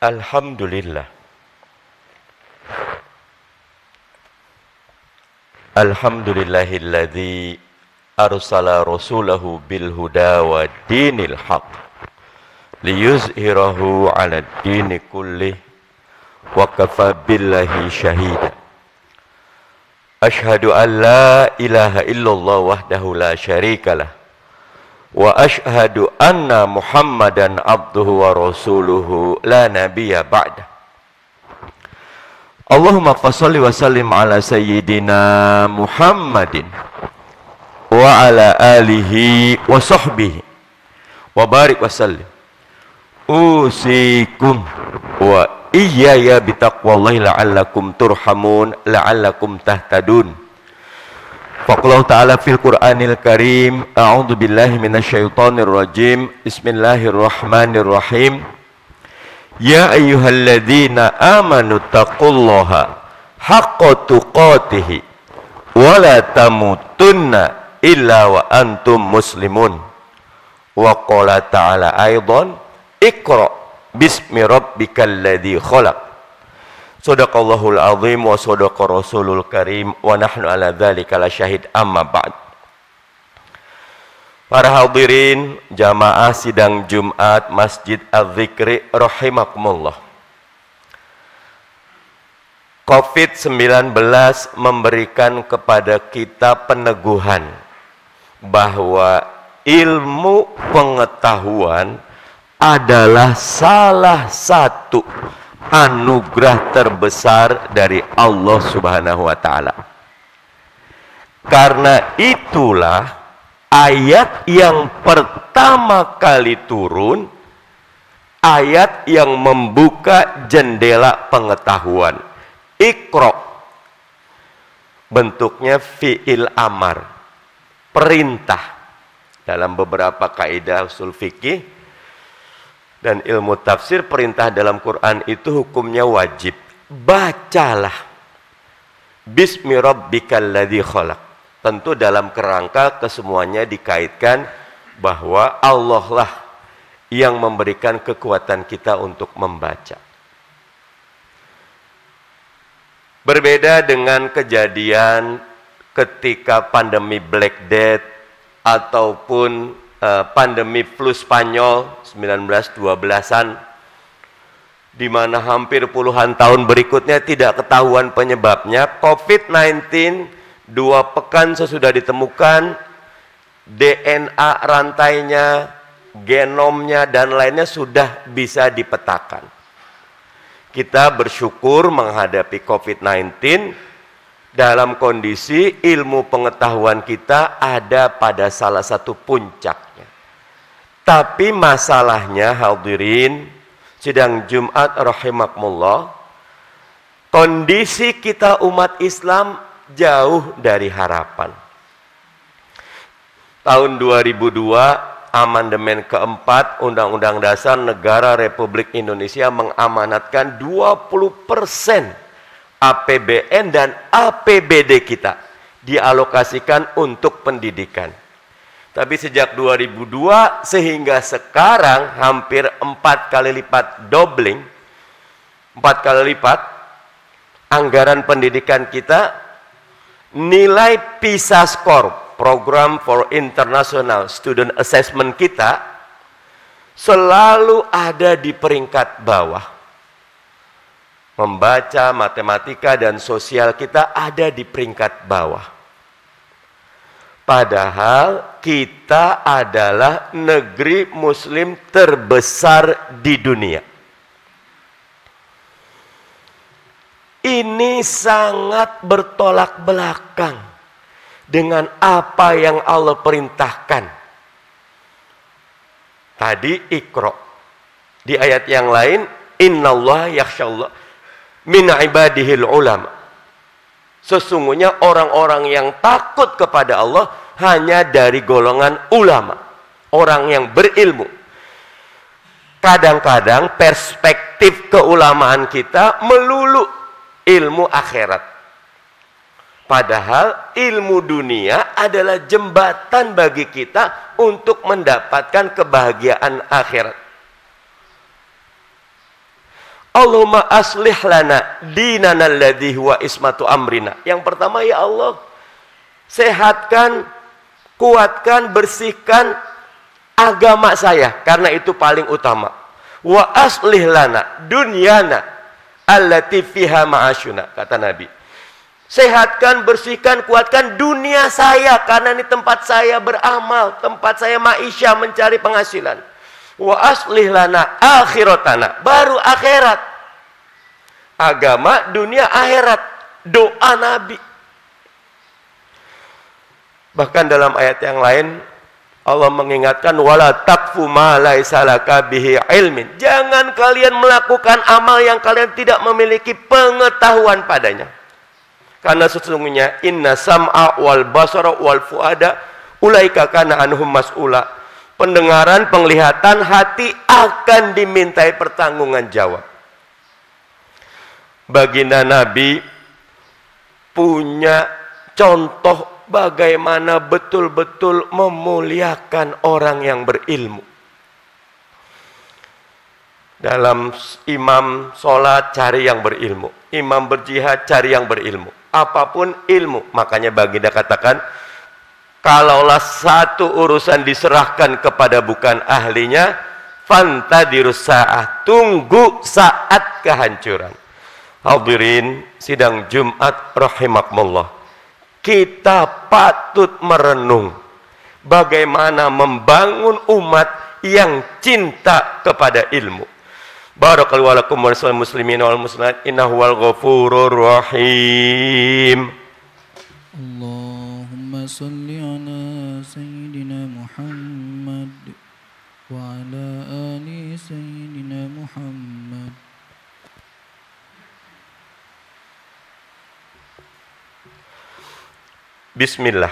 Alhamdulillah. Alhamdulillahilladzi arsala rasulahu bil huda wa dinil haq liyuzhirahu 'ala ad-dini kullih wa kafa billahi syahida. Ashhadu an la ilaha illallah wahdahu la syarikalah wa ashhadu anna Muhammadan abduhu wa rasuluhu la nabiyya ba'da. Allahumma fassalli wa sallim ala sayyidina Muhammadin wa ala alihi wa sahbihi wa barik wa sallim. Usikum wa iyaya bitaqwallahi la'allakum turhamun la'allakum tahtadun. Faqallahu ta'ala fil Qur'anil Karim, a'udzu billahi minasyaitonir rajim. Bismillahirrahmanirrahim. Ya ayyuhalladzina amanu taqullaha haqqa tuqatih wa la tamutunna illa wa antum muslimun. Wa qala ta'ala aidan, iqra bismi rabbikal ladzi khalaq. Shadaqallahul azim wa shadaqa rasulul karim wa nahnu ala dzalika lasyahid, amma ba'd. Para hadirin jamaah sidang Jumat Masjid Az-Zikri rahimakumullah. COVID-19 memberikan kepada kita peneguhan bahwa ilmu pengetahuan adalah salah satu anugerah terbesar dari Allah Subhanahu wa ta'ala. Karena itulah ayat yang pertama kali turun, ayat yang membuka jendela pengetahuan. Iqra, bentuknya fi'il amar, perintah. Dalam beberapa kaidah usul fikih dan ilmu tafsir, perintah dalam Quran itu hukumnya wajib. Bacalah bismi rabbikal ladzi khalaq. Tentu dalam kerangka kesemuanya dikaitkan bahwa Allah lah yang memberikan kekuatan kita untuk membaca. Berbeda dengan kejadian ketika pandemi Black Death ataupun pandemi flu Spanyol 1912-an, di mana hampir puluhan tahun berikutnya tidak ketahuan penyebabnya. COVID-19 2 pekan sesudah ditemukan, DNA rantainya, genomnya dan lainnya sudah bisa dipetakan. Kita bersyukur menghadapi COVID-19 dalam kondisi ilmu pengetahuan kita ada pada salah satu puncaknya. Tapi masalahnya hadirin sidang Jumat rahimakumullah, kondisi kita umat Islam jauh dari harapan. Tahun 2002 amandemen keempat Undang-Undang Dasar Negara Republik Indonesia mengamanatkan 20% APBN dan APBD kita dialokasikan untuk pendidikan. Tapi sejak 2002 sehingga sekarang hampir 4 kali lipat, doubling, 4 kali lipat anggaran pendidikan kita. Nilai PISA score, Program for International Student Assessment kita, selalu ada di peringkat bawah. Membaca, matematika, dan sosial kita ada di peringkat bawah. Padahal kita adalah negeri muslim terbesar di dunia. Ini sangat bertolak belakang dengan apa yang Allah perintahkan. Tadi Iqra. Di ayat yang lain, innallaha yakhshallah min ibadihil ulama. Sesungguhnya orang-orang yang takut kepada Allah hanya dari golongan ulama, orang yang berilmu. Kadang-kadang perspektif keulamaan kita melulu ilmu akhirat. Padahal ilmu dunia adalah jembatan bagi kita untuk mendapatkan kebahagiaan akhirat. Allahumma aslih lana dinana alladhi huwa ismatu amrina. Yang pertama, ya Allah, sehatkan, kuatkan, bersihkan agama saya, karena itu paling utama. Wa aslih lana dunyana allati fiha ma'asyuna, kata Nabi. Sehatkan, bersihkan, kuatkan dunia saya, karena ini tempat saya beramal, tempat saya maisha, mencari penghasilan. Wa aslih lana akhiratana, baru akhirat. Agama, dunia, akhirat. Doa Nabi. Bahkan dalam ayat yang lain Allah mengingatkan, wala taqfu ma laisa laka bihi ilmin. Jangan kalian melakukan amal yang kalian tidak memiliki pengetahuan padanya. Karena sesungguhnya inna sam'a wal basara wal fuada ulaika kana anhum mas'ula. Pendengaran, penglihatan, hati akan dimintai pertanggungan jawab. Baginda Nabi punya contoh bagaimana betul-betul memuliakan orang yang berilmu. Dalam imam sholat, cari yang berilmu. Imam berjihad, cari yang berilmu. Apapun ilmu. Makanya baginda katakan, kalaulah satu urusan diserahkan kepada bukan ahlinya, fantadirus sa'ah, tunggu saat kehancuran. Hadirin sidang Jumat rahimakumullah. Kita patut merenung bagaimana membangun umat yang cinta kepada ilmu. Barakallahu lakum wa lisal muslimin wal muslimat, innahu wal ghafurur rahim. Allahumma salli ala sayyidina Muhammad wa ala ali sayyidina Muhammad. Bismillah,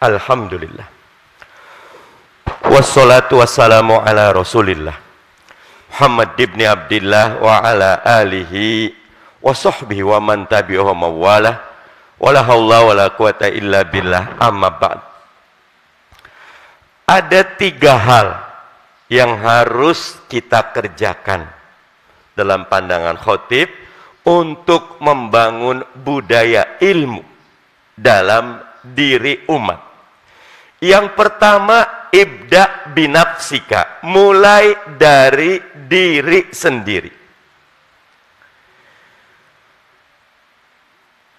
alhamdulillah, wassalatu wassalamu ala rasulillah Muhammad ibn Abdillah wa ala alihi wa sahbihi wa man tabi'ahu mawalah, wala haula wala quwata illa billah, amma ba'd. Ada 3 hal yang harus kita kerjakan dalam pandangan khotib untuk membangun budaya ilmu dalam diri umat. Yang pertama, ibda binafsika, mulai dari diri sendiri.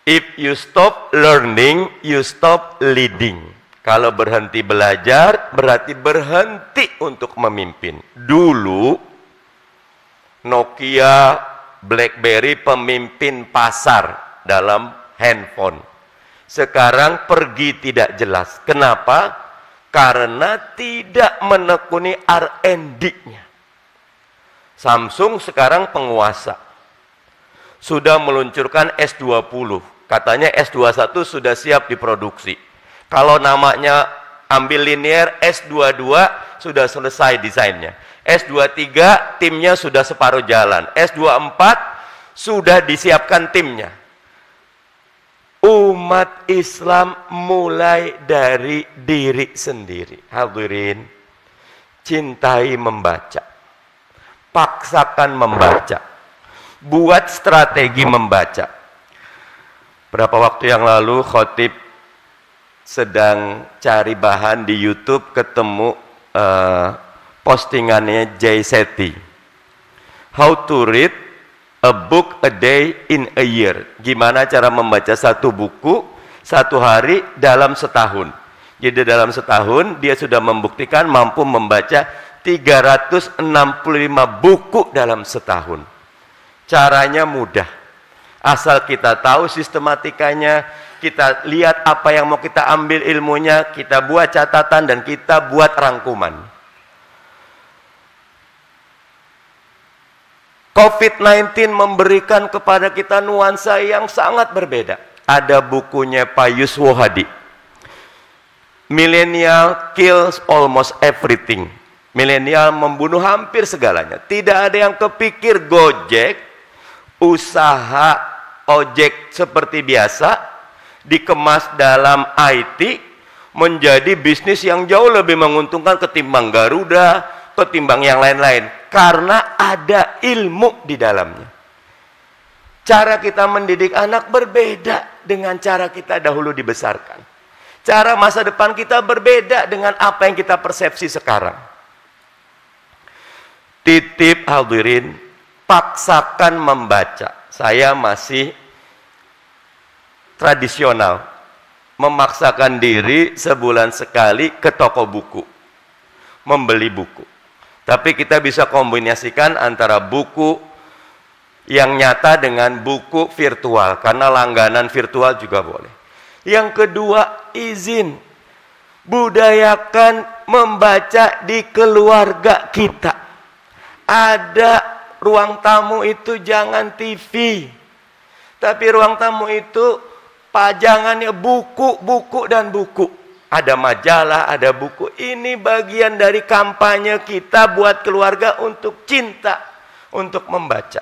If you stop learning, you stop leading. Kalau berhenti belajar, berarti berhenti untuk memimpin. Dulu Nokia, BlackBerry pemimpin pasar dalam handphone. Sekarang pergi tidak jelas. Kenapa? Karena tidak menekuni R&D-nya. Samsung sekarang penguasa. Sudah meluncurkan S20. Katanya S21 sudah siap diproduksi. Kalau namanya ambil linear, S22 sudah selesai desainnya. S23 timnya sudah separuh jalan. S24 sudah disiapkan timnya. Umat Islam mulai dari diri sendiri. Hadirin, cintai membaca. Paksakan membaca. Buat strategi membaca. Berapa waktu yang lalu khotib sedang cari bahan di YouTube, ketemu postingannya Jay Shetty. How to read a book a day in a year. Gimana cara membaca satu buku satu hari dalam setahun. Jadi dalam setahun dia sudah membuktikan mampu membaca 365 buku dalam setahun. Caranya mudah. Asal kita tahu sistematikanya, kita lihat apa yang mau kita ambil ilmunya, kita buat catatan dan kita buat rangkuman. COVID-19 memberikan kepada kita nuansa yang sangat berbeda. Ada bukunya Pak Yuswo Hadi, Millennial Kills Almost Everything. Milenial membunuh hampir segalanya. Tidak ada yang kepikir Gojek, usaha ojek seperti biasa, dikemas dalam IT, menjadi bisnis yang jauh lebih menguntungkan ketimbang Garuda, ketimbang yang lain-lain karena ada ilmu di dalamnya. Cara kita mendidik anak berbeda dengan cara kita dahulu dibesarkan. Cara masa depan kita berbeda dengan apa yang kita persepsi sekarang. Titip hadirin, paksakan membaca. Saya masih tradisional, memaksakan diri sebulan sekali ke toko buku, membeli buku. Tapi kita bisa kombinasikan antara buku yang nyata dengan buku virtual, karena langganan virtual juga boleh. Yang kedua, izin. Budayakan membaca di keluarga kita. Ada ruang tamu itu jangan TV. Tapi ruang tamu itu pajangannya buku, buku, dan buku. Ada majalah, ada buku. Ini bagian dari kampanye kita buat keluarga untuk cinta, untuk membaca.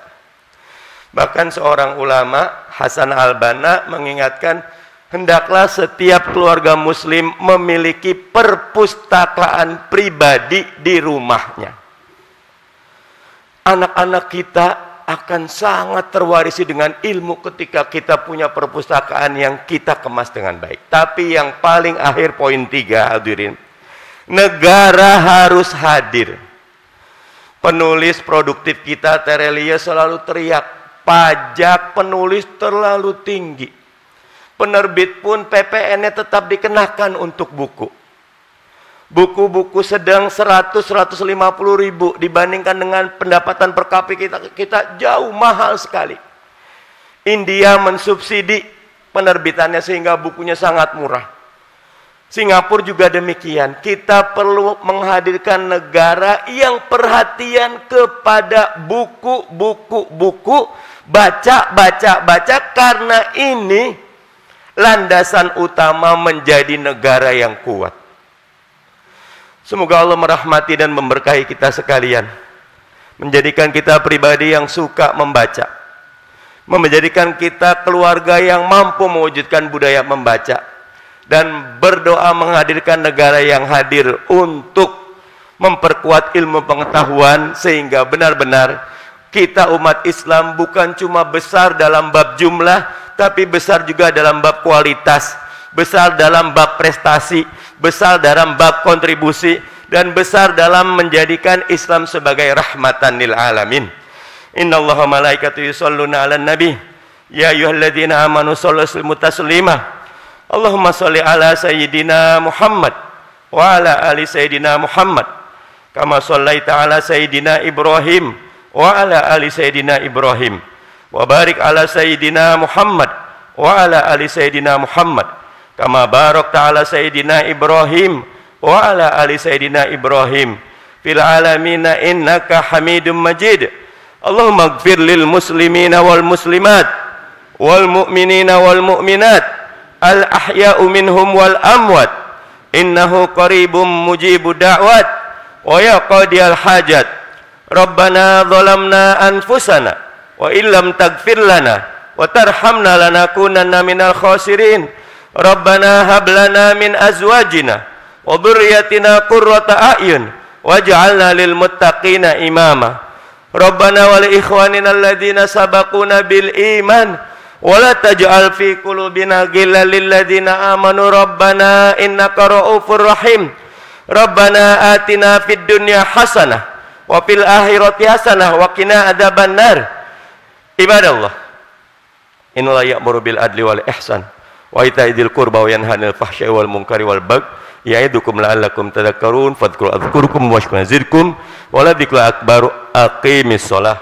Bahkan seorang ulama, Hasan al-Banna, mengingatkan, hendaklah setiap keluarga muslim memiliki perpustakaan pribadi di rumahnya. Anak-anak kita akan sangat terwarisi dengan ilmu ketika kita punya perpustakaan yang kita kemas dengan baik. Tapi yang paling akhir, poin 3, hadirin, negara harus hadir. Penulis produktif kita, Terelia, selalu teriak, pajak penulis terlalu tinggi. Penerbit pun PPN-nya tetap dikenakan untuk buku. Buku-buku sedang 100-150 ribu dibandingkan dengan pendapatan per kapita kita jauh mahal sekali. India mensubsidi penerbitannya sehingga bukunya sangat murah. Singapura juga demikian. Kita perlu menghadirkan negara yang perhatian kepada buku, baca, karena ini landasan utama menjadi negara yang kuat. Semoga Allah merahmati dan memberkahi kita sekalian, menjadikan kita pribadi yang suka membaca, menjadikan kita keluarga yang mampu mewujudkan budaya membaca, dan berdoa menghadirkan negara yang hadir untuk memperkuat ilmu pengetahuan, sehingga benar-benar kita umat Islam bukan cuma besar dalam bab jumlah, tapi besar juga dalam bab kualitas, besar dalam bab prestasi, besar dalam bab kontribusi, dan besar dalam menjadikan Islam sebagai rahmatan lil alamin. Innallaha malaikatahu yusholluna 'alan nabi ya ayyuhalladzina amanu shollu sallimu taslima. Allahumma sholli ala sayyidina Muhammad wa ala ali sayyidina Muhammad kama shallaita ala sayyidina Ibrahim wa ala ali sayyidina Ibrahim wa barik ala sayyidina Muhammad wa ala ali sayyidina Muhammad kama barakta ala sayyidina Ibrahim wa ala ali sayyidina Ibrahim fil alamin innaka Hamidum Majid. Allahumma ighfir lil muslimina wal muslimat wal mu'minina wal mu'minat al ahya'u minhum wal amwat innahu qaribum mujibud da'wat wa yaqdiyal hajat. Rabbana zalamna anfusana wa illam taghfir lana wa tarhamna lanakunanna minal khasirin. Rabbana hab lana min azwajina wa dhurriyyatina qurrata a'yun waj'alna lil muttaqina imama. Rabbana wa li ikhwanina alladhina sabaquna bil iman wa la taj'al fi qulubina ghillan lil ladzina amanu rabbana innaka ra'ufur rahim. Rabbana atina fid dunya hasanah wa fil akhirati hasanah wa qina adzabannar. Ibadallah, innallaha ya'muru bil adli wal ihsan wa ita'i dzil qurba wa yanha 'anil fahsya'i wal munkari wal baghi ya'idukum la'allakum tadhakkarun fadhkuru adhkurukum washkurun zidkum wa la dzikru akbaru aqimis shalah.